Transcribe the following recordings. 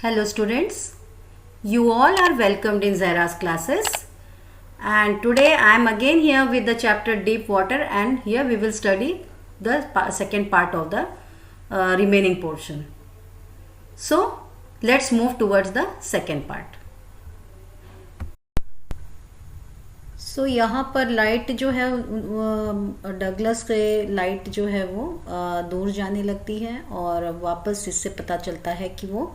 Hello students, you all are welcomed in Zahra's classes, and today I am again here with the chapter Deep Water, and here we will study the second part of the remaining portion. So let's move towards the second part. सो यहाँ पर light जो है Douglas के light जो है वो दूर जाने लगती है और वापस इससे पता चलता है कि वो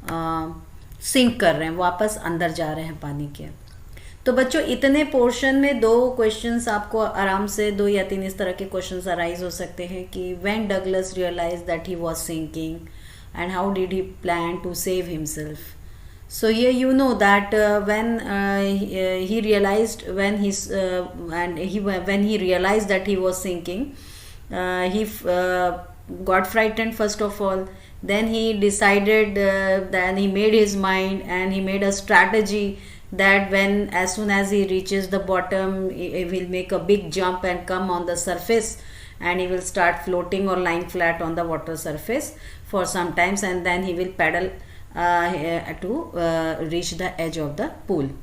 सिंक कर रहे हैं, वापस अंदर जा रहे हैं पानी के। तो बच्चों इतने पोर्शन में दो क्वेश्चंस आपको आराम से, दो या तीन इस तरह के क्वेश्चंस अराइज हो सकते हैं कि when Douglas realize that he was sinking and how did he plan to save himself. So here you know that when he realized when he realized that he was sinking, he got frightened first of all. Then he decided, then he made his mind and he made a strategy that as soon as he reaches the bottom, he will make a big jump and come on the surface, and he will start floating or lying flat on the water surface for some times, and then he will paddle to reach the edge of the pool.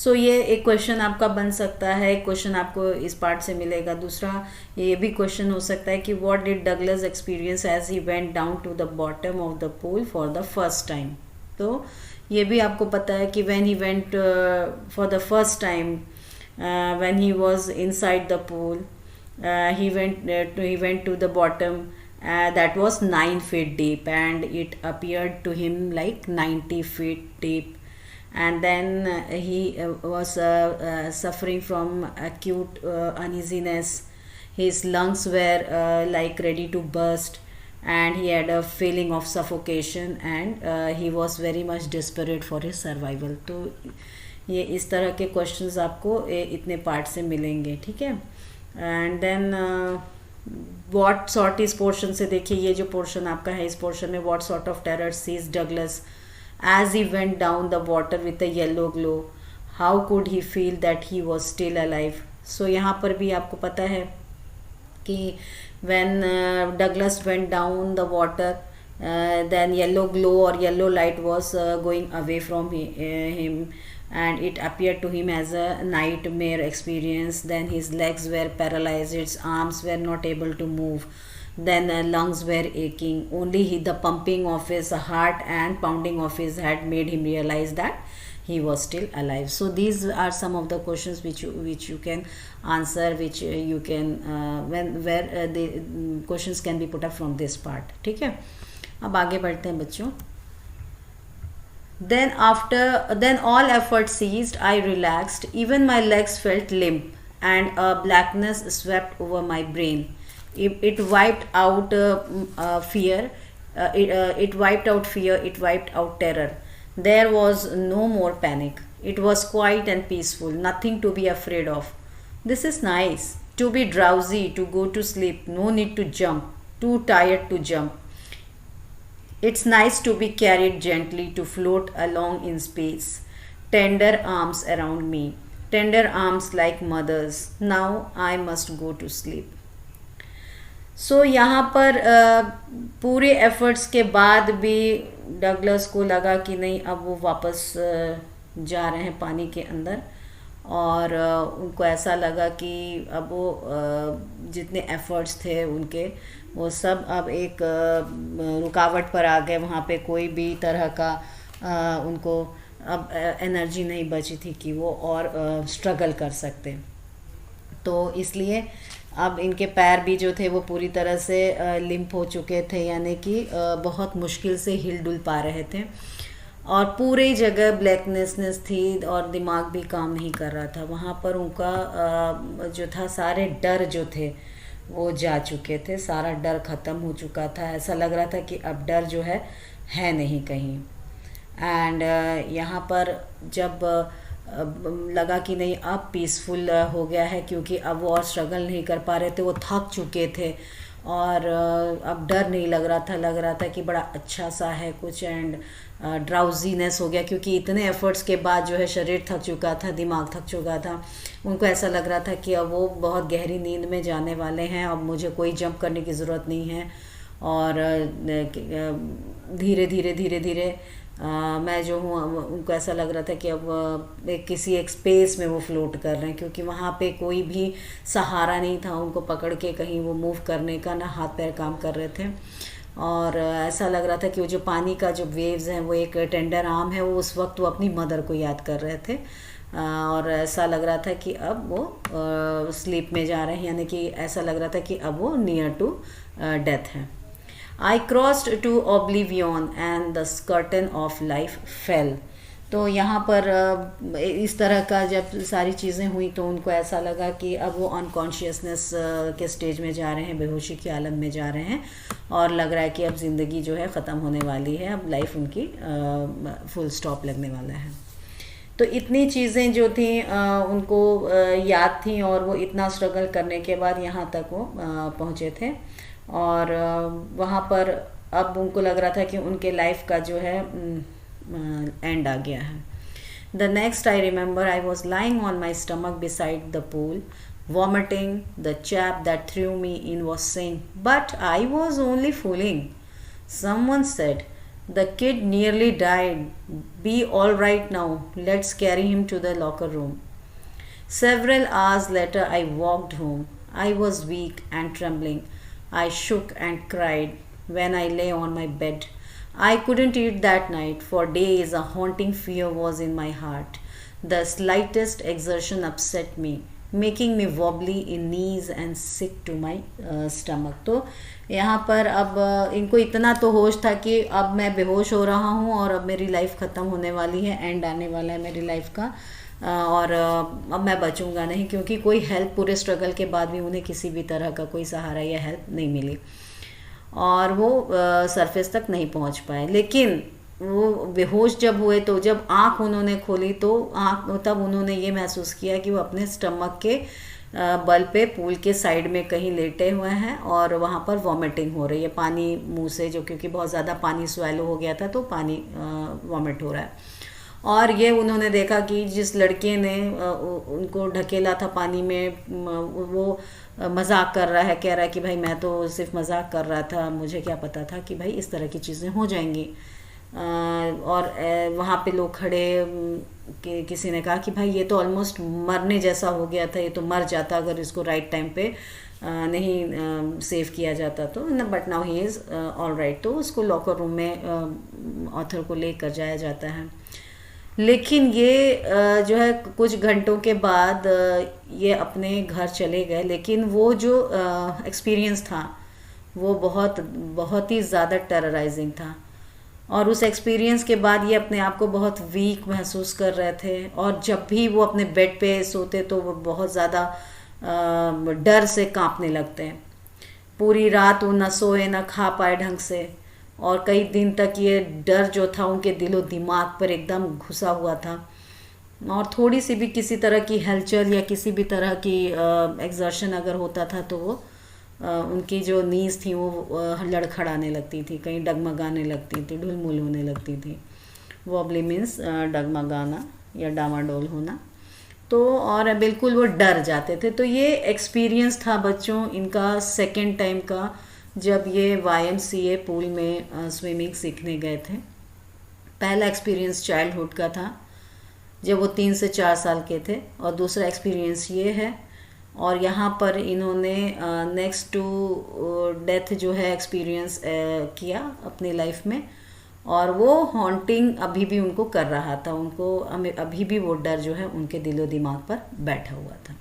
So ये एक question आपका बन सकता है, एक question आपको इस part से मिलेगा। दूसरा ये भी क्वेश्चन हो सकता है कि what did Douglas experience as he went down to the bottom of the pool for the first time. तो ये भी आपको पता है कि when he went for the first time, when he was inside the pool, he went to the bottom that was 9 feet deep, and it appeared to him like 90 feet deep. And then he was suffering from acute uneasiness. His lungs were like ready to burst, and he had a feeling of suffocation, and he was very much desperate for his survival. तो ये इस तरह के questions आपको इतने part से मिलेंगे, ठीक है। एंड देन व्हाट सॉर्ट, इस पोर्शन से देखिए, ये जो पोर्शन आपका है, इस पोर्शन में what sort of terror seize Douglas as he went down the water with a yellow glow, how could he feel that he was still alive. So यहाँ पर भी आपको पता है कि when Douglas went down the water, then yellow glow or yellow light was going away from him, and it appeared to him as a nightmare experience. Then his legs were paralyzed, his arms were not able to move, then lungs were aching. Only the pumping of his heart and pounding of his head made him realize that he was still alive. So these are some of the questions which you can answer, which you can where the questions can be put up from this part, ठीक है। अब आगे बढ़ते हैं बच्चों। Then all effort ceased. I relaxed. Even my legs felt limp, and a blackness swept over my brain. It wiped out fear. It wiped out fear. It wiped out terror. There was no more panic. It was quiet and peaceful. Nothing to be afraid of. This is nice. To be drowsy, to go to sleep. No need to jump. Too tired to jump. It's nice to be carried gently, to float along in space. Tender arms around me, tender arms like mothers. Now I must go to sleep. So यहाँ पर पूरे efforts के बाद भी Douglas को लगा कि नहीं, अब वो वापस जा रहे हैं पानी के अंदर, और उनको ऐसा लगा कि अब वो जितने एफर्ट्स थे उनके, वो सब अब एक रुकावट पर आ गए। वहाँ पे कोई भी तरह का उनको अब एनर्जी नहीं बची थी कि वो और स्ट्रगल कर सकते। तो इसलिए अब इनके पैर भी जो थे वो पूरी तरह से लिम्प हो चुके थे, यानी कि बहुत मुश्किल से हिल डुल पा रहे थे, और पूरी जगह ब्लैकनेसनेस थी और दिमाग भी काम नहीं कर रहा था। वहाँ पर उनका जो था, सारे डर जो थे वो जा चुके थे, सारा डर ख़त्म हो चुका था। ऐसा लग रहा था कि अब डर जो है नहीं कहीं। एंड यहाँ पर जब लगा कि नहीं, अब पीसफुल हो गया है, क्योंकि अब वो और स्ट्रगल नहीं कर पा रहे थे, वो थक चुके थे, और अब डर नहीं लग रहा था, लग रहा था कि बड़ा अच्छा सा है कुछ। एंड ड्राउजीनेस हो गया, क्योंकि इतने एफर्ट्स के बाद जो है शरीर थक चुका था, दिमाग थक चुका था। उनको ऐसा लग रहा था कि अब वो बहुत गहरी नींद में जाने वाले हैं, अब मुझे कोई जंप करने की ज़रूरत नहीं है, और धीरे धीरे धीरे धीरे मैं जो हूँ उनको ऐसा लग रहा था कि अब किसी एक स्पेस में वो फ्लोट कर रहे हैं, क्योंकि वहाँ पे कोई भी सहारा नहीं था उनको पकड़ के कहीं वो मूव करने का, ना हाथ पैर काम कर रहे थे। और ऐसा लग रहा था कि वो जो पानी का जो वेव्स हैं वो एक टेंडर आर्म है, वो उस वक्त वो अपनी मदर को याद कर रहे थे। और ऐसा लग रहा था कि अब वो स्लीप में जा रहे हैं, यानी कि ऐसा लग रहा था कि अब वो नियर टू डेथ है। I crossed to oblivion and the curtain of life fell. तो यहाँ पर इस तरह का जब सारी चीज़ें हुई तो उनको ऐसा लगा कि अब वो अनकॉन्शियसनेस के स्टेज में जा रहे हैं, बेहोशी के आलम में जा रहे हैं, और लग रहा है कि अब ज़िंदगी जो है ख़त्म होने वाली है, अब लाइफ उनकी फुल स्टॉप लगने वाला है। तो इतनी चीज़ें जो थी उनको याद थी, और वो इतना स्ट्रगल करने के बाद यहाँ तक वो पहुँचे थे। और वहाँ पर अब उनको लग रहा था कि उनके लाइफ का जो है एंड आ गया है। The next I remember I was lying on my stomach beside the pool vomiting. The chap that threw me in was saying, "But I was only fooling." Someone said, "The kid nearly died. Be all right now. Let's carry him to the locker room." Several hours later, I walked home. I was weak and trembling. I shook and cried when I lay on my bed. I couldn't eat that night. For days, a haunting fear was in my heart. The slightest exertion upset me, making me wobbly in knees and sick to my stomach. तो यहाँ पर अब इनको इतना तो होश था कि अब मैं बेहोश हो रहा हूँ और अब मेरी लाइफ ख़त्म होने वाली है, एंड आने वाला है मेरी लाइफ का, और अब मैं बचूँगा नहीं, क्योंकि कोई हेल्प, पूरे स्ट्रगल के बाद भी उन्हें किसी भी तरह का कोई सहारा या हेल्प नहीं मिली, और वो सरफेस तक नहीं पहुँच पाए। लेकिन वो बेहोश जब हुए तो जब आँख उन्होंने खोली तो तब उन्होंने ये महसूस किया कि वो अपने स्टमक के बल पे पूल के साइड में कहीं लेटे हुए हैं, और वहाँ पर वॉमिटिंग हो रही है, पानी मुंह से, जो क्योंकि बहुत ज़्यादा पानी स्वेलो हो गया था तो पानी वॉमिट हो रहा है। और ये उन्होंने देखा कि जिस लड़के ने उनको ढकेला था पानी में, वो मजाक कर रहा है, कह रहा है कि भाई मैं तो सिर्फ मजाक कर रहा था, मुझे क्या पता था कि भाई इस तरह की चीज़ें हो जाएंगी। और वहाँ पे लोग खड़े, किसी ने कहा कि भाई ये तो ऑलमोस्ट मरने जैसा हो गया था, ये तो मर जाता अगर इसको राइट टाइम पे नहीं सेव किया जाता तो, but now he is all right. तो उसको लॉकर रूम में ऑथर को लेकर जाया जाता है। लेकिन ये जो है कुछ घंटों के बाद ये अपने घर चले गए, लेकिन वो जो एक्सपीरियंस था वो बहुत ही ज़्यादा टेरराइजिंग था, और उस एक्सपीरियंस के बाद ये अपने आप को बहुत वीक महसूस कर रहे थे, और जब भी वो अपने बेड पे सोते तो वो बहुत ज़्यादा डर से कांपने लगते हैं। पूरी रात वो न सोए न खा पाए ढंग से, और कई दिन तक ये डर जो था उनके दिलो दिमाग पर एकदम घुसा हुआ था, और थोड़ी सी भी किसी तरह की हलचल या किसी भी तरह की एक्सर्शन अगर होता था तो वो उनकी जो नीज़ थी वो लड़खड़ाने लगती थी, कहीं डगमगाने लगती थी, ढुलमुल होने लगती थी। वॉबली मीन्स डगमगाना या डामाडोल होना। तो और बिल्कुल वो डर जाते थे। तो ये एक्सपीरियंस था बच्चों इनका सेकेंड टाइम का, जब ये YMCA पूल में स्विमिंग सीखने गए थे। पहला एक्सपीरियंस चाइल्डहुड का था जब वो 3 से 4 साल के थे, और दूसरा एक्सपीरियंस ये है, और यहाँ पर इन्होंने नेक्स्ट टू डेथ जो है एक्सपीरियंस किया अपनी लाइफ में, और वो हॉन्टिंग अभी भी उनको कर रहा था, उनको अभी भी वो डर जो है उनके दिलो दिमाग पर बैठा हुआ था।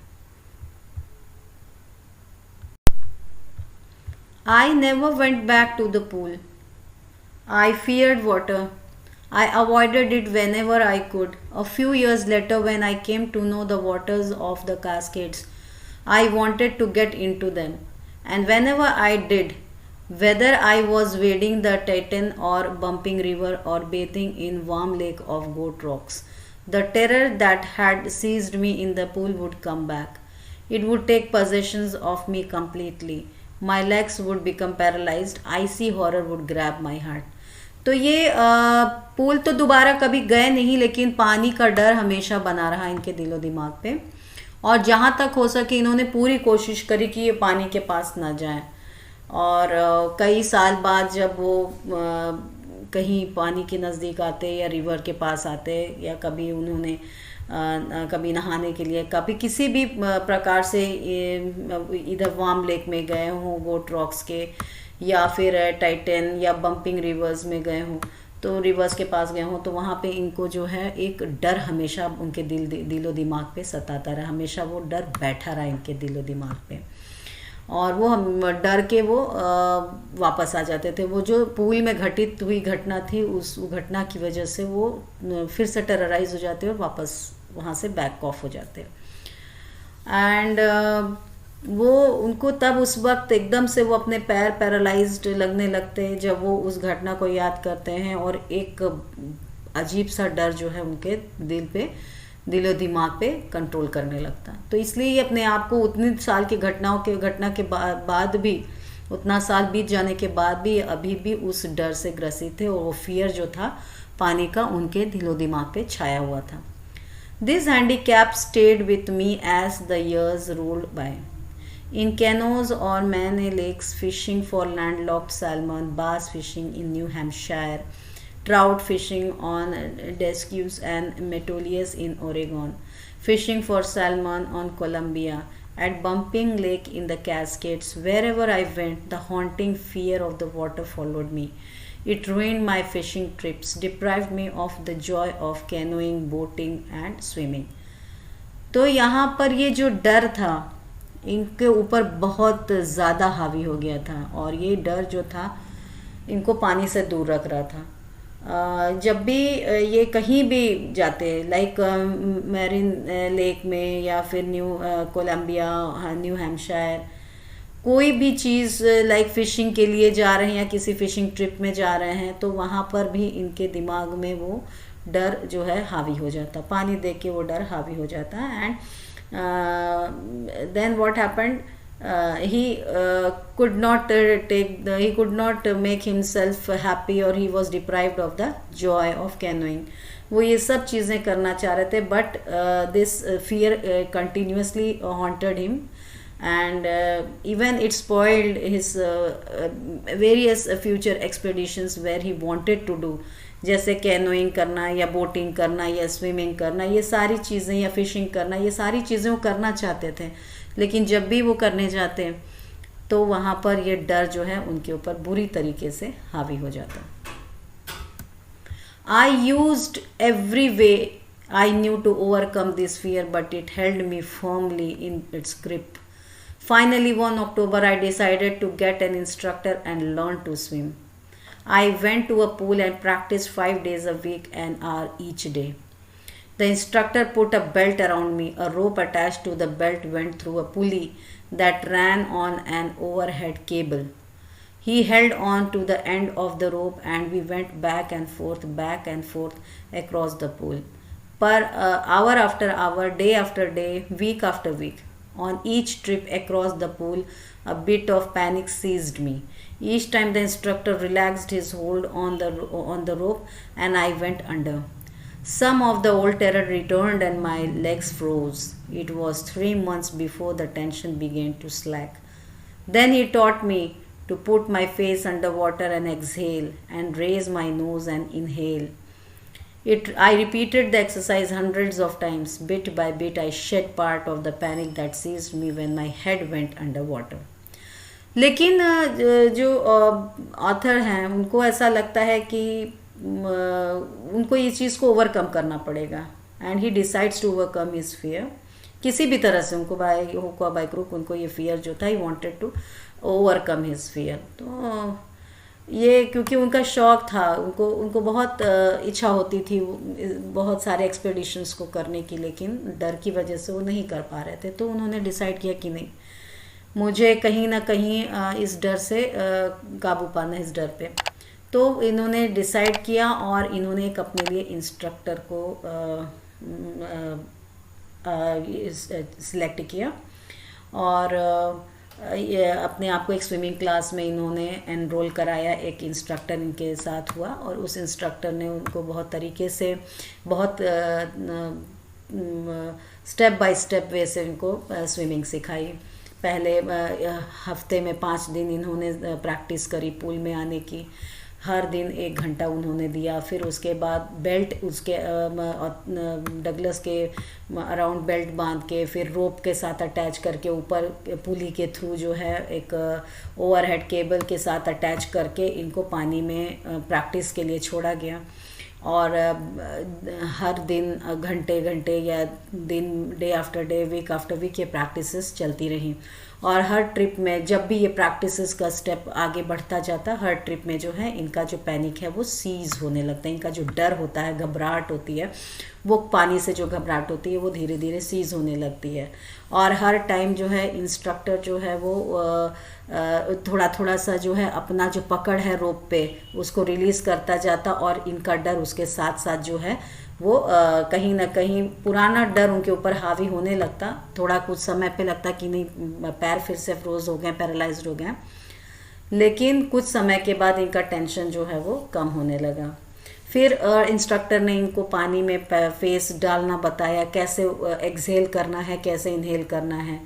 I never went back to the pool. I feared water. I avoided it whenever I could. A few years later, when I came to know the waters of the Cascades, I wanted to get into them. And whenever I did, whether I was wading the Titan or bumping river or bathing in warm lake of goat rocks, the terror that had seized me in the pool would come back. It would take possession of me completely. My legs would become paralyzed. Icy horror would grab my heart. तो ये pool तो दोबारा कभी गए नहीं, लेकिन पानी का डर हमेशा बना रहा इनके दिलो दिमाग पे, और जहाँ तक हो सके इन्होंने पूरी कोशिश करी कि ये पानी के पास ना जाए। और कई साल बाद जब वो कहीं पानी के नज़दीक आते या रिवर के पास आते, या कभी उन्होंने कभी नहाने के लिए, कभी किसी भी प्रकार से इधर वार्म लेक में गए हों, गोट रॉक्स के, या फिर टाइटन या बम्पिंग रिवर्स में गए हों, तो रिवर्स के पास गए हों, तो वहाँ पे इनको जो है एक डर हमेशा उनके दिलो दिमाग पे सताता रहा, हमेशा वो डर बैठा रहा इनके दिलो दिमाग पे, और वो हम डर के वो वापस आ जाते थे। वो जो पूल में घटित हुई घटना थी, उस घटना की वजह से वो फिर से टेरराइज हो जाते और वापस वहाँ से बैक ऑफ हो जाते। एंड वो उनको तब उस वक्त एकदम से वो अपने पैर पैरालाइज्ड लगने लगते हैं जब वो उस घटना को याद करते हैं, और एक अजीब सा डर जो है उनके दिलो दिमाग पे कंट्रोल करने लगता। तो इसलिए ये अपने आप को उतनी साल की घटना के बाद भी, उतना साल बीत जाने के बाद भी अभी भी उस डर से ग्रसित थे, और वो फियर जो था पानी का उनके दिलो दिमाग पे छाया हुआ था। This handicap stayed with me as the years rolled by. In canoes or many lakes, fishing for landlocked salmon, bass fishing in New Hampshire, trout fishing on Descus and Metolius in Oregon, fishing for salmon on Columbia, at Bumping Lake in the Cascades. Wherever I went, the haunting fear of the water followed me. It ruined my fishing trips, deprived me of the joy of canoeing, boating and swimming. तो यहाँ पर ये जो डर था इनके ऊपर बहुत ज़्यादा हावी हो गया था, और ये डर जो था इनको पानी से दूर रख रहा था। जब भी ये कहीं भी जाते, लाइक मैरिन लेक में या फिर कोलंबिया, न्यू हैम्पशायर, कोई भी चीज़ लाइक फ़िशिंग के लिए जा रहे हैं या किसी फ़िशिंग ट्रिप में जा रहे हैं, तो वहाँ पर भी इनके दिमाग में वो डर जो है हावी हो जाता, पानी देख के वो डर हावी हो जाता। And then what happened, he could not make himself happy, or he was deprived of the joy of canoeing. वो ये सब चीज़ें करना चाह रहे थे, but this fear continuously haunted him, and even it spoiled his various future expeditions where he wanted to do, जैसे canoeing करना या बोटिंग करना या स्विमिंग करना, ये सारी चीज़ें, या फिशिंग करना, ये सारी चीज़ें वो करना चाहते थे, लेकिन जब भी वो करने जाते तो वहाँ पर ये डर जो है उनके ऊपर बुरी तरीके से हावी हो जाता। I used every way I knew to overcome this fear, but it held me firmly in its grip. Finally, one October, I decided to get an instructor and learn to swim. I went to a pool and practiced 5 days a week, an hour each day. The instructor put a belt around me. A rope attached to the belt went through a pulley that ran on an overhead cable. He held on to the end of the rope and we went back and forth across the pool. Per hour after hour, day after day, week after week. On each trip across the pool, a bit of panic seized me. Each time the instructor relaxed his hold on the rope and I went under. Some of the old terror returned and my legs froze. It was 3 months before the tension began to slack. Then he taught me to put my face under water and exhale, and raise my nose and inhale. I repeated the exercise hundreds of times. Bit by bit, I shed part of the panic that seized me when my head went underwater. लेकिन जो author हैं उनको ऐसा लगता है कि उनको ये चीज़ को ओवरकम करना पड़ेगा, and he decides to overcome his fear. किसी भी तरह से उनको बाय हुक बाय क्रूक उनको ये फियर जो था, he wanted to overcome his fear. तो ये क्योंकि उनका शौक़ था, उनको बहुत इच्छा होती थी बहुत सारे एक्सपेडिशंस को करने की, लेकिन डर की वजह से वो नहीं कर पा रहे थे। तो उन्होंने डिसाइड किया कि नहीं, मुझे कहीं ना कहीं इस डर से काबू पाना, इस डर पे। तो इन्होंने डिसाइड किया और इन्होंने एक अपने लिए इंस्ट्रक्टर को सिलेक्ट किया, और ये अपने आप को एक स्विमिंग क्लास में इन्होंने एनरोल कराया। एक इंस्ट्रक्टर इनके साथ हुआ और उस इंस्ट्रक्टर ने उनको बहुत तरीके से, बहुत स्टेप बाय स्टेप वे से इनको स्विमिंग सिखाई। पहले हफ्ते में 5 दिन इन्होंने प्रैक्टिस करी पूल में आने की। हर दिन 1 घंटा उन्होंने दिया। फिर उसके बाद बेल्ट उसके डगलस के अराउंड बेल्ट बांध के, फिर रोप के साथ अटैच करके ऊपर पुली के थ्रू जो है एक ओवरहेड केबल के साथ अटैच करके इनको पानी में प्रैक्टिस के लिए छोड़ा गया। और हर दिन घंटे घंटे या दिन, day after day, week after week ये प्रैक्टिसेस चलती रहीं। और हर ट्रिप में जब भी ये प्रैक्टिसेस का स्टेप आगे बढ़ता जाता, हर ट्रिप में जो है इनका जो पैनिक है वो सीज होने लगता है। इनका जो डर होता है, घबराहट होती है, वो पानी से जो घबराहट होती है वो धीरे धीरे सीज होने लगती है। और हर टाइम जो है इंस्ट्रक्टर जो है वो थोड़ा थोड़ा सा जो है अपना जो पकड़ है रोप पे उसको रिलीज़ करता जाता, और इनका डर उसके साथ साथ जो है वो कहीं ना कहीं पुराना डर उनके ऊपर हावी होने लगता। थोड़ा कुछ समय पे लगता कि नहीं पैर फिर से फ्रोज हो गए, पैरालाइज्ड हो गए, लेकिन कुछ समय के बाद इनका टेंशन जो है वो कम होने लगा। फिर इंस्ट्रक्टर ने इनको पानी में फेस डालना बताया, कैसे एक्सहेल करना है, कैसे इनहेल करना है।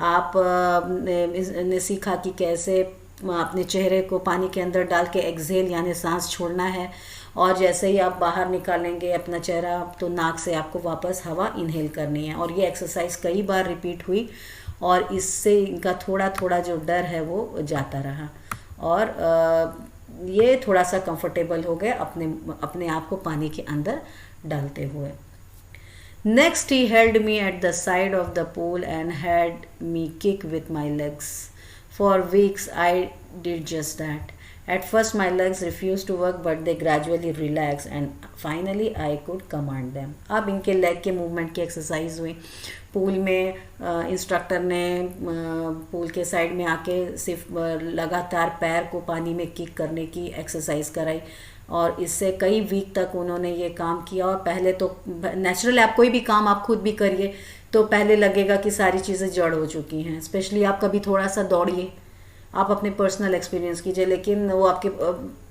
आप ने सीखा कि कैसे अपने चेहरे को पानी के अंदर डाल के एक्सहेल यानी सांस छोड़ना है, और जैसे ही आप बाहर निकालेंगे अपना चेहरा तो नाक से आपको वापस हवा इनहेल करनी है। और ये एक्सरसाइज कई बार रिपीट हुई और इससे इनका थोड़ा थोड़ा जो डर है वो जाता रहा, और ये थोड़ा सा कंफर्टेबल हो गए अपने आप को पानी के अंदर डालते हुए। Next he held me at the side of the pool and had me kick with my legs. For weeks I did just that. At first my legs refused to work but they gradually relaxed and finally I could command them. अब इनके leg के movement की exercise हुई। Pool में instructor ने pool के side में आके सिर्फ लगातार पैर को पानी में किक करने की एक्सरसाइज कराई, और इससे कई वीक तक उन्होंने ये काम किया। और पहले तो नेचुरल आप कोई भी काम आप खुद भी करिए तो पहले लगेगा कि सारी चीज़ें जड़ हो चुकी हैं, स्पेशली आप कभी थोड़ा सा दौड़िए, आप अपने पर्सनल एक्सपीरियंस कीजिए, लेकिन वो आपके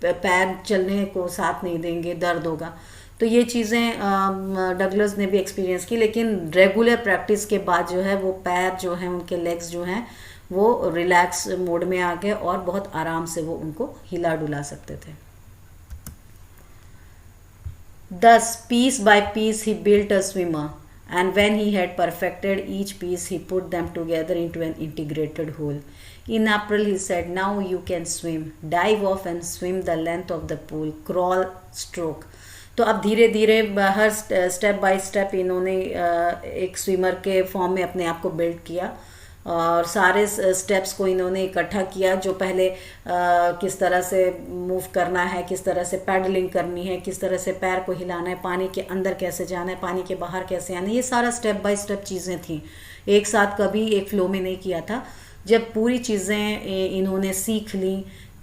पैर चलने को साथ नहीं देंगे, दर्द होगा। तो ये चीज़ें डगलस ने भी एक्सपीरियंस की, लेकिन रेगुलर प्रैक्टिस के बाद जो है वो पैर जो हैं, उनके लेग्स जो हैं वो रिलैक्स मोड में आ गए और बहुत आराम से वो उनको हिला डुला सकते थे। Thus, piece by piece, he built a swimmer, and when he had perfected each piece, he put them together into an integrated whole. In April, he said, "Now you can swim. Dive off and swim the length of the pool. Crawl, stroke." तो अब धीरे धीरे हर step by step इन्होंने एक swimmer के form में अपने आप को बिल्ड किया, और सारे स्टेप्स को इन्होंने इकट्ठा किया। जो पहले किस तरह से मूव करना है, किस तरह से पैडलिंग करनी है, किस तरह से पैर को हिलाना है, पानी के अंदर कैसे जाना है, पानी के बाहर कैसे आना है, ये सारा स्टेप बाय स्टेप चीज़ें थी। एक साथ कभी एक फ्लो में नहीं किया था। जब पूरी चीज़ें इन्होंने सीख ली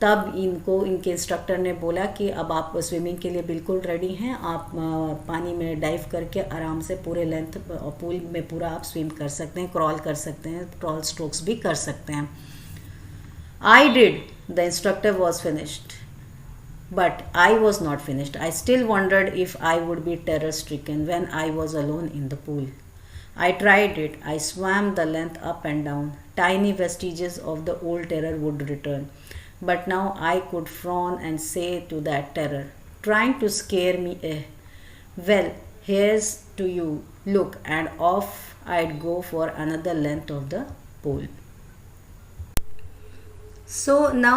तब इनको इनके इंस्ट्रक्टर ने बोला कि अब आप स्विमिंग के लिए बिल्कुल रेडी हैं, आप पानी में डाइव करके आराम से पूरे लेंथ पूल में पूरा आप स्विम कर सकते हैं, क्रॉल कर सकते हैं, क्रॉल स्ट्रोक्स भी कर सकते हैं। I did, the instructor was finished, but I was not finished. I still wondered if I would be terror stricken when I was alone in the pool. I tried it. I swam the length up and down. Tiny vestiges of the old terror would return. But now I could frown and say to that terror, trying to scare me, well, here's to you. Look, and off I'd go for another length of the pool. So now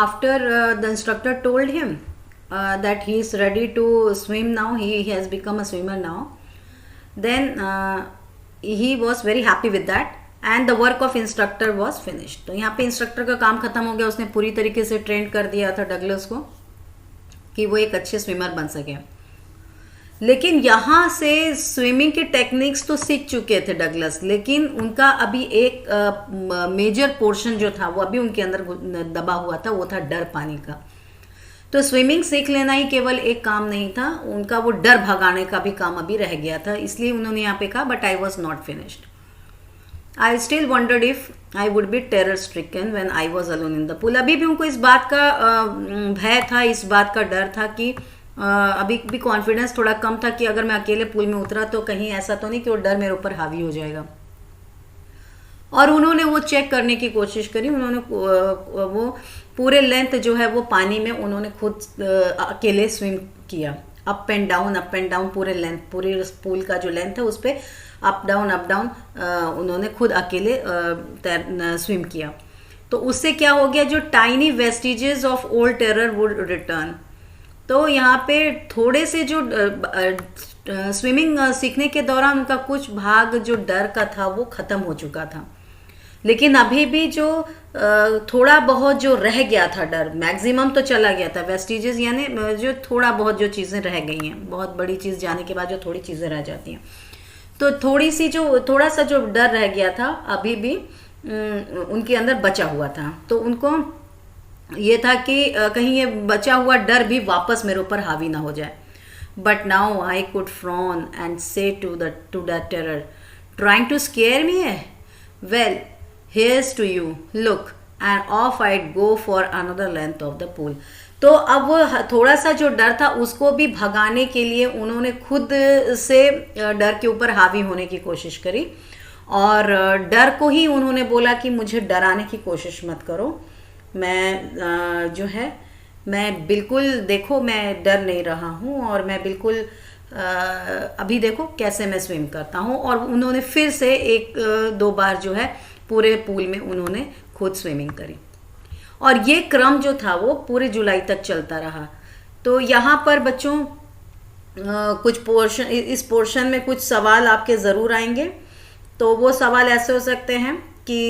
after the instructor told him that he is ready to swim now, he has become a swimmer now. Then he was very happy with that and the work of instructor was finished. तो यहाँ पे instructor का काम खत्म हो गया, उसने पूरी तरीके से ट्रेन कर दिया था डगलस को कि वो एक अच्छे स्विमर बन सके। लेकिन यहाँ से स्विमिंग के टेक्निक्स तो सीख चुके थे डगलस, लेकिन उनका अभी एक मेजर पोर्शन जो था वो अभी उनके अंदर दबा हुआ था, वो था डर पानी का। तो स्विमिंग सीख लेना ही केवल एक काम नहीं था, उनका वो डर भगाने का भी काम अभी रह गया था। इसलिए उन्होंने यहाँ पे कहा, but I was not finished. I still wondered if I would be terror stricken when I was alone in the pool. अभी भी उनको इस बात का भय था, इस बात का डर था कि अभी भी कॉन्फिडेंस थोड़ा कम था कि अगर मैं अकेले पूल में उतरा तो कहीं ऐसा तो नहीं कि वो डर मेरे ऊपर हावी हो जाएगा। और उन्होंने वो चेक करने की कोशिश करी। उन्होंने वो पूरे लेंथ जो है वो पानी में उन्होंने खुद अकेले स्विम किया, अप एंड डाउन पूरे लेंथ, पूरे पूल का जो लेंथ है उस पर अप डाउन उन्होंने खुद अकेले स्विम किया। तो उससे क्या हो गया, जो tiny vestiges of old terror would return. तो यहाँ पे थोड़े से जो स्विमिंग सीखने के दौरान उनका कुछ भाग जो डर का था वो खत्म हो चुका था, लेकिन अभी भी जो थोड़ा बहुत जो रह गया था डर, मैक्सिमम तो चला गया था। वेस्टिजेस यानी जो थोड़ा बहुत जो चीज़ें रह गई हैं, बहुत बड़ी चीज़ जाने के बाद जो थोड़ी चीज़ें रह जाती हैं, तो थोड़ा सा जो डर रह गया था अभी भी उनके अंदर बचा हुआ था। तो उनको ये था कि कहीं ये बचा हुआ डर भी वापस मेरे ऊपर हावी ना हो जाए। But now I could front and say to that terror trying to scare me है, well here's to you, look, and off I'd go for another length of the pool। तो अब वो थोड़ा सा जो डर था उसको भी भगाने के लिए उन्होंने खुद से डर के ऊपर हावी होने की कोशिश करी, और डर को ही उन्होंने बोला कि मुझे डराने की कोशिश मत करो, मैं जो है मैं बिल्कुल, देखो मैं डर नहीं रहा हूँ, और मैं बिल्कुल अभी देखो कैसे मैं स्विम करता हूँ। और उन्होंने फिर से एक दो बार जो है पूरे पूल में उन्होंने खुद स्विमिंग करी, और ये क्रम जो था वो पूरे जुलाई तक चलता रहा। तो यहाँ पर बच्चों कुछ पोर्शन, इस पोर्शन में कुछ सवाल आपके ज़रूर आएंगे। तो वो सवाल ऐसे हो सकते हैं कि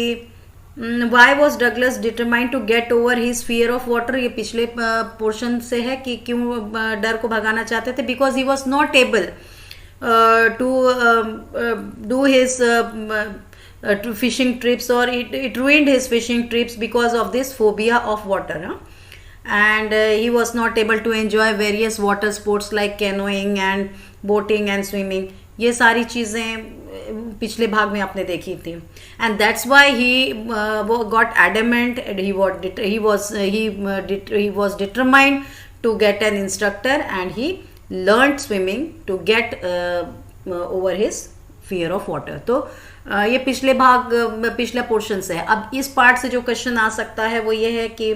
why was Douglas determined to get over his fear of water. ये पिछले पोर्शन से है कि क्यों डर को भगाना चाहते थे, because he was not able to do his to fishing trips, or it ruined his fishing trips because of this phobia of water, and he was not able to enjoy various water sports like canoeing and boating and swimming। ये सारी चीज़ें पिछले भाग में आपने देखी थी, and that's why he got adamant, and he was determined to get an instructor, and he learned swimming to get over his fear of water। तो ये पिछला पोर्शन से है। अब इस पार्ट से जो क्वेश्चन आ सकता है वो ये है कि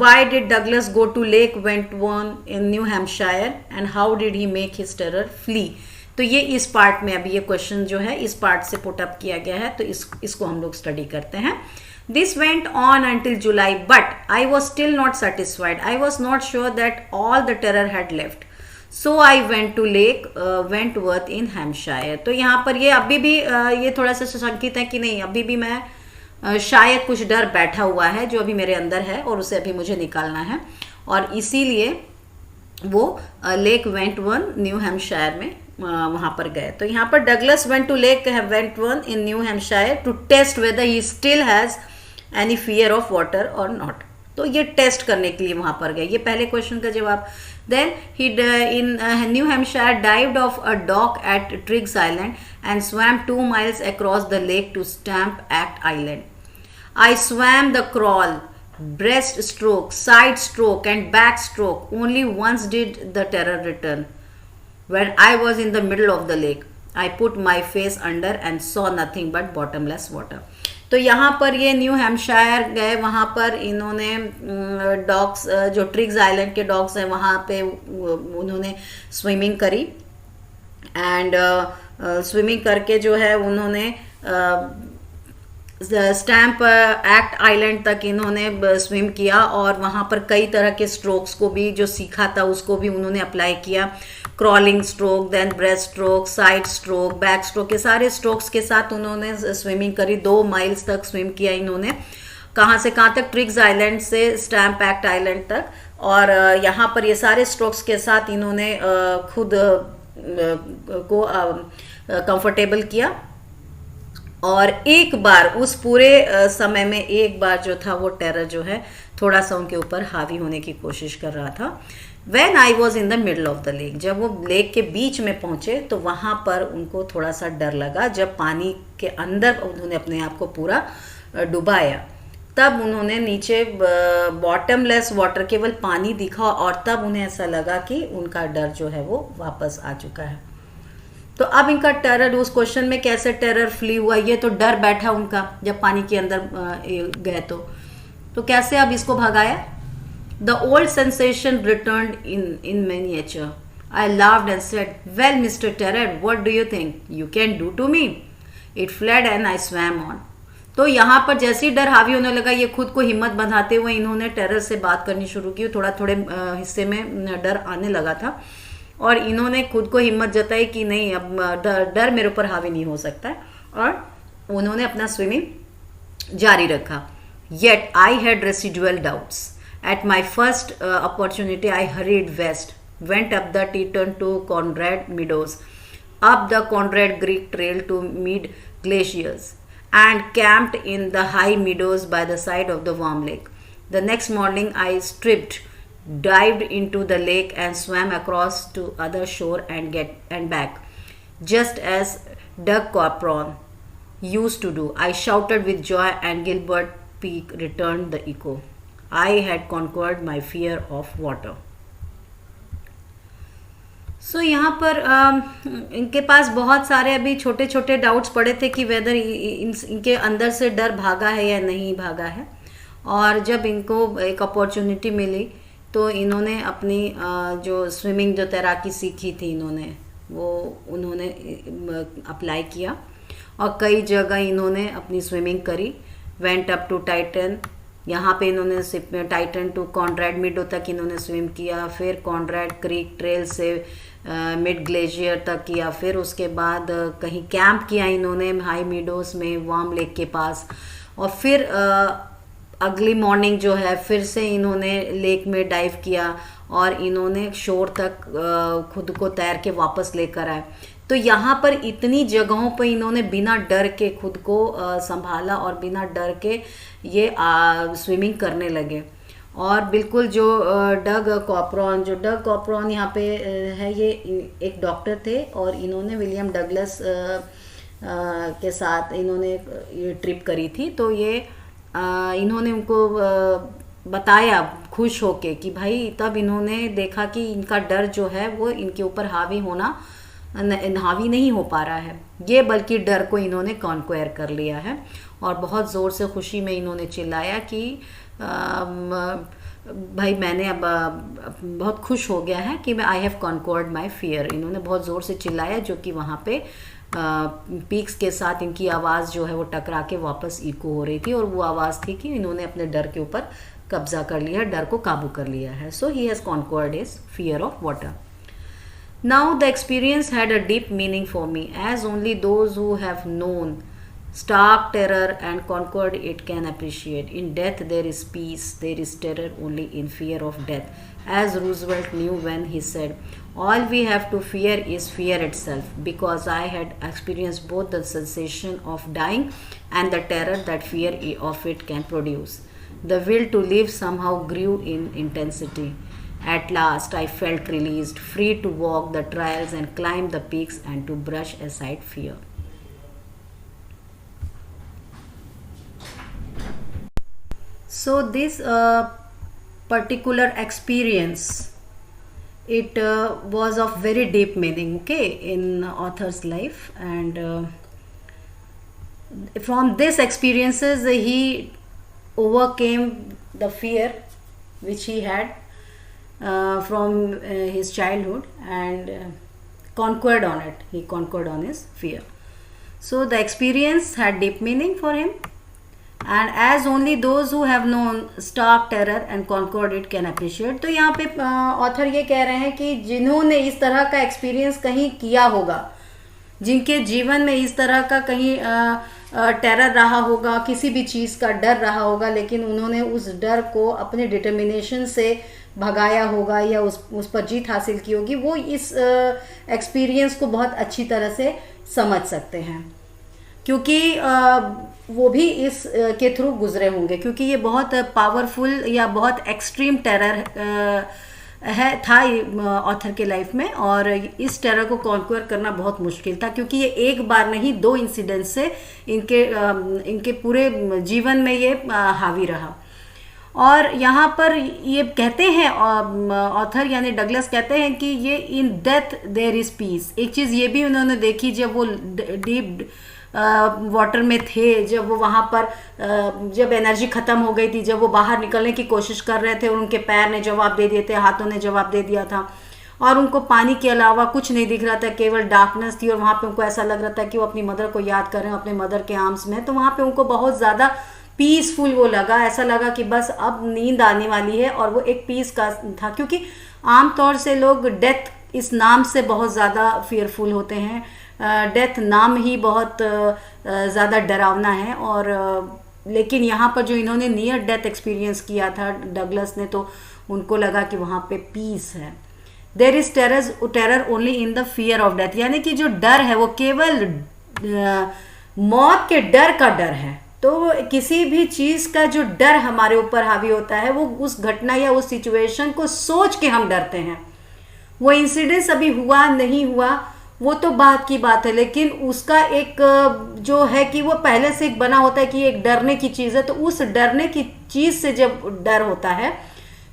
why did Douglas go to Lake Wentworth in New Hampshire and how did he make his terror flee. तो ये इस पार्ट में अभी ये क्वेश्चन जो है इस पार्ट से पुट अप किया गया है, तो इसको हम लोग स्टडी करते हैं। This went on until July, but I was still not satisfied, I was not sure that all the terror had left, so I went to Lake Wentworth in Hampshire. तो यहाँ पर ये अभी भी ये थोड़ा सा संकेत है कि नहीं, अभी भी मैं शायद कुछ डर बैठा हुआ है जो अभी मेरे अंदर है और उसे अभी मुझे निकालना है, और इसीलिए वो लेक वेंटवर्थ न्यू हैम्पशायर में वहाँ पर गए। तो यहाँ पर Douglas went to Lake Wentworth in New Hampshire to test whether he still has any fear of water और नॉट। तो ये टेस्ट करने के लिए वहाँ पर गए। ये पहले क्वेश्चन का जवाब। Then he in New Hampshire dived off a dock at Triggs Island and swam 2 miles across the lake to Stamp Act Island. I swam the crawl, breaststroke, side stroke and backstroke. Only once did the terror return. When I was in the middle of the lake, I put my face under and saw nothing but bottomless water. तो यहाँ पर ये new Hampshire गए, वहाँ पर इन्होंने dogs, जो ट्रिग्स island के डॉग्स हैं वहाँ पे उन्होंने स्विमिंग करी, एंड स्विमिंग करके जो है उन्होंने स्टैम्प एक्ट आइलैंड तक इन्होंने स्विम किया, और वहाँ पर कई तरह के स्ट्रोक्स को भी जो सीखा था उसको भी उन्होंने अप्लाई किया। Crawling stroke, then breast stroke, side stroke, back stroke, के सारे स्ट्रोक्स के साथ उन्होंने स्विमिंग करी। 2 माइल्स तक स्विम किया इन्होंने, कहाँ से कहाँ तक, ट्रिग्स आइलैंड से स्टैम्प एक्ट आइलैंड तक, और यहाँ पर ये सारे स्ट्रोक्स के साथ इन्होंने खुद को कंफर्टेबल किया। और एक बार उस पूरे समय में एक बार जो था वो टेरर जो है थोड़ा सा उनके ऊपर हावी होने की कोशिश कर रहा था। When I was in the middle of the lake, जब वो लेक के बीच में पहुंचे तो वहाँ पर उनको थोड़ा सा डर लगा। जब पानी के अंदर उन्होंने अपने आप को पूरा डुबाया, तब उन्होंने नीचे बॉटमलेस वाटर, केवल पानी दिखा, और तब उन्हें ऐसा लगा कि उनका डर जो है वो वापस आ चुका है। तो अब इनका टेरर, उस क्वेश्चन में कैसे टेरर फ्ली हुआ, ये तो डर बैठा उनका जब पानी के अंदर गए तो कैसे अब इसको भगाया. The old sensation returned in miniature. I laughed and said, "Well, Mr. Terror, what do you think you can do to me?" It fled and I swam on. तो यहाँ पर जैसे ही डर हावी होने लगा, ये खुद को हिम्मत बंधाते हुए इन्होंने टेरर से बात करनी शुरू की. थोड़े हिस्से में डर आने लगा था और इन्होंने खुद को हिम्मत जताई कि नहीं, अब डर मेरे ऊपर हावी नहीं हो सकता है, और उन्होंने अपना स्विमिंग जारी रखा. Yet I had residual doubts. At my first opportunity, I hurried west, went up the Teton to Conrad Meadows, up the Conrad Creek Trail to Mead Glaciers, and camped in the high meadows by the side of the warm lake. The next morning, I stripped, dived into the lake, and swam across to other shore and back, just as Doug Corpron used to do. I shouted with joy, and Gilbert Peak returned the echo. I had conquered my fear of water. सो यहाँ पर इनके पास बहुत सारे अभी छोटे छोटे doubts पड़े थे कि वेदर इनके अंदर से डर भागा है या नहीं भागा है. और जब इनको एक अपॉर्चुनिटी मिली तो इन्होंने अपनी जो स्विमिंग, जो तैराकी सीखी थी उन्होंने अप्लाई किया और कई जगह इन्होंने अपनी स्विमिंग करी. वेंट अप टू टाइटन, यहाँ पे इन्होंने टाइटन टू कॉन्ड्रैड मिडो तक इन्होंने स्विम किया. फिर कॉन्ड्रैड क्रीक ट्रेल से मिड ग्लेशियर तक किया. फिर उसके बाद कहीं कैंप किया इन्होंने हाई मीडोस में, वार्म लेक के पास. और फिर अगली मॉर्निंग जो है फिर से इन्होंने लेक में डाइव किया और इन्होंने शोर तक खुद को तैर के वापस लेकर आए. तो यहाँ पर इतनी जगहों पर इन्होंने बिना डर के खुद को संभाला और बिना डर के ये स्विमिंग करने लगे. और बिल्कुल जो डग कॉपरॉन यहाँ पे है, ये एक डॉक्टर थे और इन्होंने विलियम डगलस के साथ इन्होंने ये ट्रिप करी थी. तो ये इन्होंने उनको बताया खुश होके कि भाई, तब इन्होंने देखा कि इनका डर जो है वो इनके ऊपर हावी नहीं हो पा रहा है ये, बल्कि डर को इन्होंने कॉन्क्वेयर कर लिया है. और बहुत ज़ोर से खुशी में इन्होंने चिल्लाया कि भाई मैंने अब बहुत खुश हो गया है कि मैं आई हैव कॉन्क्वर्ड माई फियर. इन्होंने बहुत ज़ोर से चिल्लाया, जो कि वहाँ पे पीक्स के साथ इनकी आवाज़ जो है वो टकरा के वापस इको हो रही थी. और वो आवाज़ थी कि इन्होंने अपने डर के ऊपर कब्जा कर लिया, डर को काबू कर लिया है. So he has conquered his fear of water. Now the experience had a deep meaning for me, as only those who have known stark terror and conquered it can appreciate. In death there is peace, there is terror only in fear of death, as Roosevelt knew when he said, "All we have to fear is fear itself," because I had experienced both the sensation of dying and the terror that fear of it can produce. The will to live somehow grew in intensity. At last I felt released, free to walk the trails and climb the peaks and to brush aside fear. So this particular experience, it was of very deep meaning, okay, in author's life. And from these experiences he overcame the fear which he had from his childhood and conquered on it. He conquered on his fear. So the experience had deep meaning for him, and as only those who have known stark terror and conquered it can appreciate. तो यहाँ पे author ये कह रहे हैं कि जिन्होंने इस तरह का एक्सपीरियंस कहीं किया होगा, जिनके जीवन में इस तरह का कहीं टेरर रहा होगा, किसी भी चीज़ का डर रहा होगा, लेकिन उन्होंने उस डर को अपने डिटर्मिनेशन से भगाया होगा या उस पर जीत हासिल की होगी, वो इस एक्सपीरियंस को बहुत अच्छी तरह से समझ सकते हैं, क्योंकि वो भी इस के थ्रू गुजरे होंगे. क्योंकि ये बहुत पावरफुल या बहुत एक्सट्रीम टेरर था ऑथर के लाइफ में, और इस टेरर को कॉन्क्वर करना बहुत मुश्किल था, क्योंकि ये एक बार नहीं 2 इंसिडेंट से इनके पूरे जीवन में ये हावी रहा. और यहाँ पर ये कहते हैं ऑथर यानी डगलस कहते हैं कि ये in death there is peace. एक चीज़ ये भी उन्होंने देखी जब वो डीप वाटर में थे, जब वो वहाँ पर जब एनर्जी ख़त्म हो गई थी, जब वो बाहर निकलने की कोशिश कर रहे थे और उनके पैर ने जवाब दे दिए थे, हाथों ने जवाब दे दिया था और उनको पानी के अलावा कुछ नहीं दिख रहा था, केवल डार्कनेस थी और वहाँ पे उनको ऐसा लग रहा था कि वो अपनी मदर को याद कर रहे हैं, अपने मदर के आर्म्स में। तो वहाँ पे उनको बहुत ज़्यादा पीसफुल वो लगा, ऐसा लगा कि बस अब नींद आने वाली है। और वो एक पीस का था, क्योंकि आमतौर से लोग डेथ इस नाम से बहुत ज़्यादा फियरफुल होते हैं। डेथ नाम ही बहुत ज़्यादा डरावना है। और लेकिन यहाँ पर जो इन्होंने नियर डेथ एक्सपीरियंस किया था डगलस ने, तो उनको लगा कि वहाँ पे पीस है। There is terror only in the fear of death, यानी कि जो डर है वो केवल मौत के डर का डर है। तो किसी भी चीज़ का जो डर हमारे ऊपर हावी होता है, वो उस घटना या उस सिचुएशन को सोच के हम डरते हैं। वो इंसिडेंस अभी हुआ नहीं हुआ वो तो बात की बात है, लेकिन उसका एक जो है कि वो पहले से एक बना होता है कि एक डरने की चीज़ है। तो उस डरने की चीज़ से जब डर होता है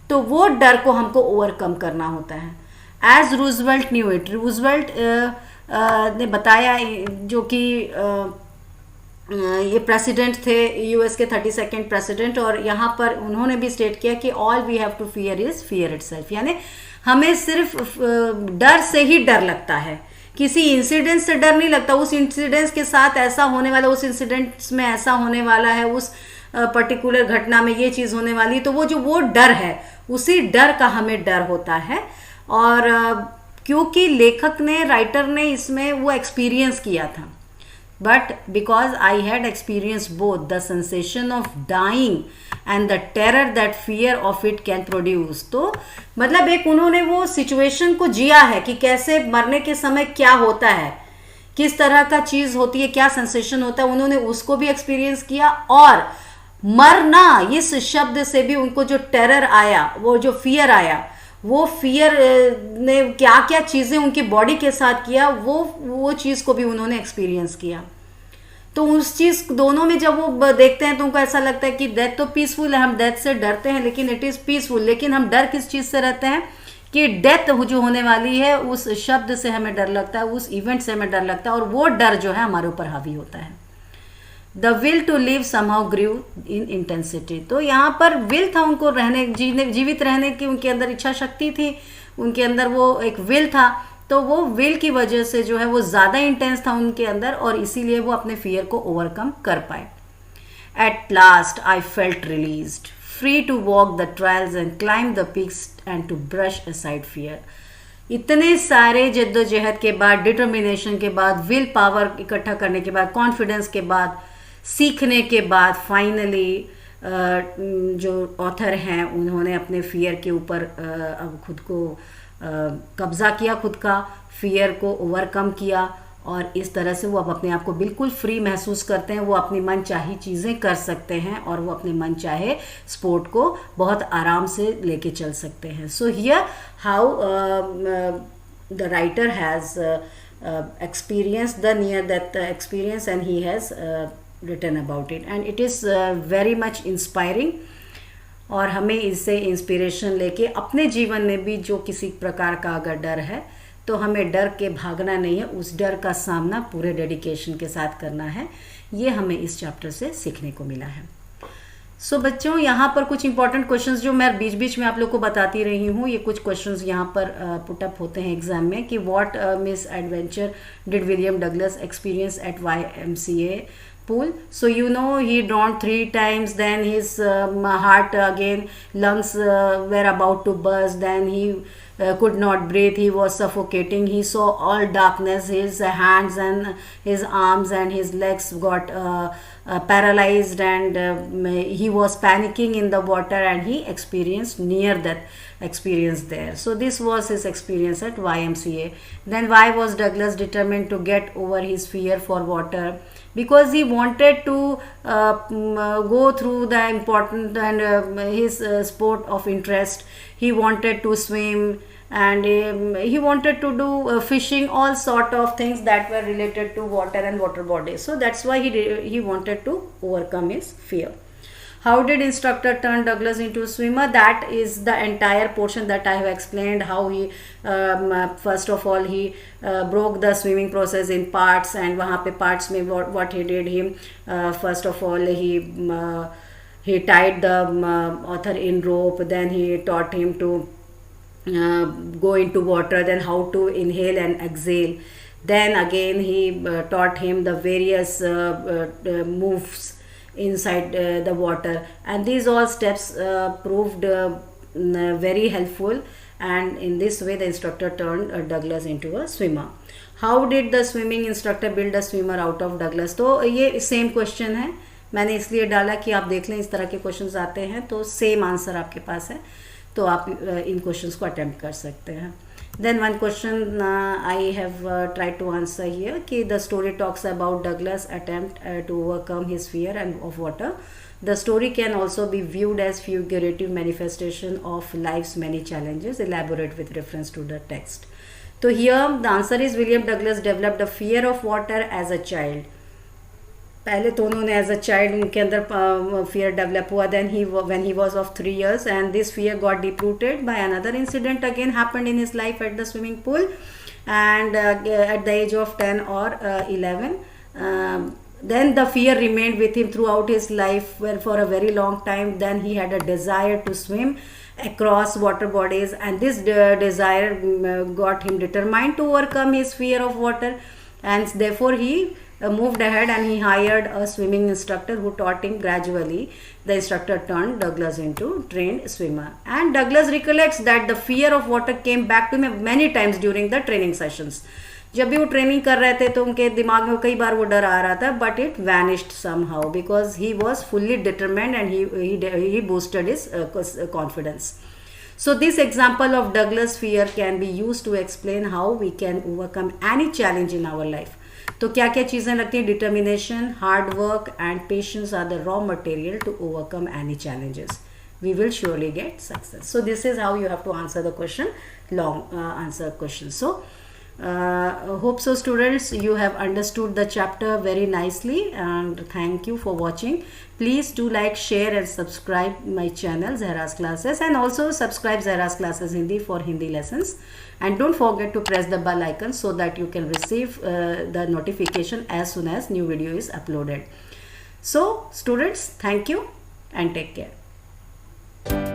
तो वो डर को हमको ओवरकम करना होता है। As Roosevelt knew it, Roosevelt ने बताया, जो कि ये प्रेसिडेंट थे यूएस के 32nd प्रेसिडेंट, और यहाँ पर उन्होंने भी स्टेट किया कि all we have to fear is fear itself, यानी हमें सिर्फ डर से ही डर लगता है, किसी इंसिडेंट से डर नहीं लगता। उस इंसिडेंट के साथ ऐसा होने वाला, उस इंसिडेंट्स में ऐसा होने वाला है, उस पर्टिकुलर घटना में ये चीज़ होने वाली, तो वो डर है, उसी डर का हमें डर होता है। और क्योंकि लेखक ने, राइटर ने इसमें वो एक्सपीरियंस किया था, but because I had experience both the sensation of dying and the terror that fear of it can produce. तो मतलब एक उन्होंने वो सिचुएशन को जिया है कि कैसे मरने के समय क्या होता है, किस तरह का चीज़ होती है, क्या सेंसेशन होता है, उन्होंने उसको भी एक्सपीरियंस किया। और मरना इस शब्द से भी उनको जो टेरर आया, वो जो फियर आया, वो फियर ने क्या क्या चीज़ें उनकी बॉडी के साथ किया, वो चीज़ को भी उन्होंने एक्सपीरियंस किया। तो उस चीज़ दोनों में जब वो देखते हैं तो उनको ऐसा लगता है कि डेथ तो पीसफुल है, हम डेथ से डरते हैं लेकिन इट इज़ पीसफुल। लेकिन हम डर किस चीज़ से रहते हैं कि डेथ जो होने वाली है उस शब्द से हमें डर लगता है, उस इवेंट से हमें डर लगता है, और वो डर जो है हमारे ऊपर हावी होता है। The will to live somehow grew in intensity. तो यहाँ पर विल था उनको रहने, जीवित रहने की उनके अंदर इच्छा शक्ति थी, उनके अंदर वो एक विल था। तो वो विल की वजह से जो है वो ज़्यादा इंटेंस था उनके अंदर, और इसीलिए वो अपने फियर को ओवरकम कर पाए। At last I felt released, free to walk the trails and climb the peaks and to brush aside fear. इतने सारे जद्दोजहद के बाद, डिटर्मिनेशन के बाद, विल पावर इकट्ठा करने के बाद, कॉन्फिडेंस के बाद, सीखने के बाद, फाइनली जो ऑथर हैं उन्होंने अपने फियर के ऊपर अब खुद को कब्जा किया, खुद का फियर को ओवरकम किया, और इस तरह से वो अब अपने आप को बिल्कुल फ्री महसूस करते हैं। वो अपनी मन चाही चीज़ें कर सकते हैं और वो अपने मन चाहे स्पोर्ट को बहुत आराम से लेके चल सकते हैं। So here how the writer has experienced the near death experience and he has written about it, and it is very much inspiring। और हमें इससे इंस्पिरेशन लेके अपने जीवन में भी जो किसी प्रकार का अगर डर है तो हमें डर के भागना नहीं है, उस डर का सामना पूरे डेडिकेशन के साथ करना है। ये हमें इस चैप्टर से सीखने को मिला है। सो बच्चों, यहाँ पर कुछ इंपॉर्टेंट क्वेश्चंस जो मैं बीच बीच में आप लोग को बताती रही हूँ, ये कुछ क्वेश्चंस यहाँ पर पुटअप होते हैं एग्जाम में कि what miss adventure did William Douglas experience eight YMCA pool। So you know he drowned 3 times, then his heart again, lungs were about to burst, then he could not breathe, he was suffocating, he saw all darkness, his hands and his arms and his legs got paralyzed, and he was panicking in the water, and he experienced near death experience there. So this was his experience at YMCA. Then why was Douglas determined to get over his fear for water? Because he wanted to go through the important and his sport of interest. He wanted to swim, and he wanted to do fishing, all sort of things that were related to water and water bodies. So that's why he wanted to overcome his fear. How did instructor turn Douglas into a swimmer? That is the entire portion that I have explained. How he first of all he broke the swimming process in parts, and वहाँ पे parts में what he did, he first of all he tied the author in rope, then he taught him to go into water, then how to inhale and exhale, then again he taught him the various moves inside the water, and these all steps proved very helpful, and in this way the instructor turned Douglas into a swimmer. How did the swimming instructor build a swimmer out of Douglas? तो ये same question है, मैंने इसलिए डाला कि आप देख लें इस तरह के क्वेश्चंस आते हैं तो सेम आंसर आपके पास है, तो आप इन क्वेश्चंस को अटेम्प्ट कर सकते हैं. Then one question I have tried to answer here कि the story talks about Douglas' attempt to overcome his fear of water. The story can also be viewed as figurative manifestation of life's many challenges. Elaborate with reference to the text. So here the answer is William Douglas developed a fear of water as a child. पहले तो उन्होंने as a child उनके अंदर fear develop हुआ, then he when he was of 3 years, and this fear got deep rooted by another incident again happened in his life at the swimming pool, and at the age of 10 or 11 then the fear remained with him throughout his life for a very long time. Then he had a desire to swim across water bodies, and this desire got him determined to overcome his fear of water, and therefore he moved ahead and he hired a swimming instructor who taught him gradually. The instructor turned Douglas into trained swimmer, and Douglas recollects that the fear of water came back to him many times during the training sessions. जब भी वो training कर रहे थे तो उनके दिमाग में कई बार वो डर आ रहा था, but it vanished somehow because he was fully determined and he boosted his confidence. So this example of Douglas fear can be used to explain how we can overcome any challenge in our life. तो क्या क्या चीज़ें लगती हैं? Determination, hard work and patience are the raw material to overcome any challenges. We will surely get success. So this is how you have to answer the question, long answer question. So hope so students you have understood the chapter very nicely, and thank you for watching. Please do like, share and subscribe my channel Zahra's Classes, and also subscribe Zahra's Classes Hindi for Hindi lessons, and don't forget to press the bell icon so that you can receive the notification as soon as new video is uploaded. So students, thank you and take care.